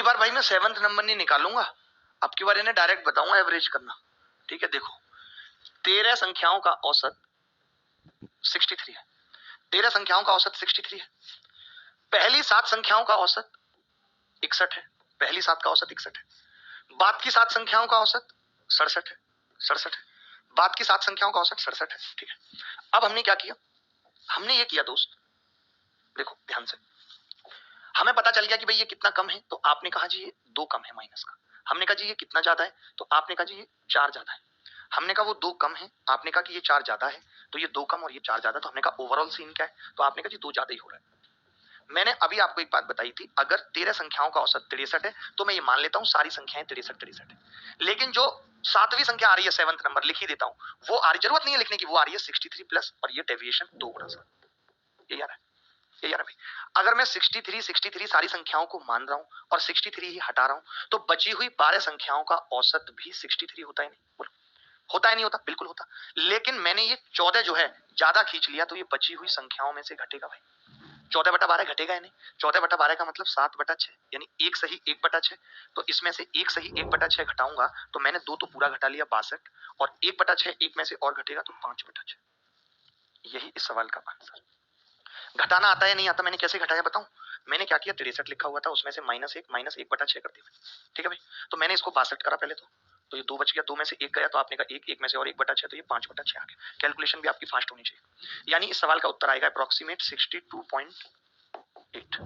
बार भाई मैं 7th number नहीं निकालूंगा, अब की बार इन्हें डायरेक्ट बताऊंगा एवरेज करना। ठीक है, देखो 13 संख्याओं का औसत 63 है। 13 संख्याओं का औसत 63 है। पहली 7 संख्याओं का औसत 61 है। पहली 7 का औसत 61 है। बाद की 7 संख्याओं का औसत 67 है। 67 है। बाद की 7 संख्याओं का औसत 67 है। ठीक है, अब हमने क्या किया, हमने ये किया दोस्त, देखो ध्यान से, हमें पता चल गया कि भाई ये कितना कम है, तो आपने कहा जी ये 2 कम है माइनस का। हमने कहा जी ये कितना ज्यादा है, तो आपने कहा जी ये 4 ज्यादा है। हमने कहा वो 2 कम है, आपने कहा कि ये 4 ज्यादा है, तो ये 2 कम और ये 4 ज्यादा, तो हमने कहा ओवरऑल सीन क्या है, तो आपने कहा जी 2 ज्यादा ही हो रहा है। मैंने अभी आपको एक बात बताई थी, अगर 13 संख्याओं का औसत 63 है तो मैं ये मान लेता हूं सारी संख्याएं 63 है। लेकिन जो 7वीं संख्या आ रही है 7th नंबर लिख ही देता हूं, वो आ रही, जरूरत नहीं है लिखने की, वो आ रही है 63 प्लस और ये डेविएशन 2 गुना सा। ये यार है, ये यार है भाई। अगर मैं 63 सारी संख्याओं को मान रहा हूं और 63 ही हटा रहा हूं, तो बची हुई 12 संख्याओं का औसत भी 63 होता है नहीं? बोलो होता है नहीं होता? बिल्कुल होता। लेकिन मैंने ये 14 जो है ज्यादा खींच लिया, तो ये बची हुई संख्याओं में से घटेगा भाई। 14/12 घटेगा या नहीं? 14/12 का मतलब 7/6, यानी 1 सही 1/6। तो इसमें से 1 सही 1/6 घटाऊंगा, तो मैंने 2 तो पूरा घटा लिया 62, और 1/6 1 में से और घटेगा तो 5/6। यही इस सवाल का आंसर। घटाना आता है नहीं आता, मैंने कैसे घटाया बताऊं? मैंने क्या किया, 63 लिखा हुआ था, उसमें से -1 कर दिया। ठीक है भाई, तो मैंने इसको 62 करा पहले, तो ये 2 बच गया, 2 में से 1 गया, तो आपने कहा 1, 1 में से और 1/6, तो ये 5/6 आ गया। कैलकुलेशन भी आपकी फास्ट होनी चाहिए। यानी इस सवाल का उत्तर आएगा अप्रोक्सीमेट 62.8।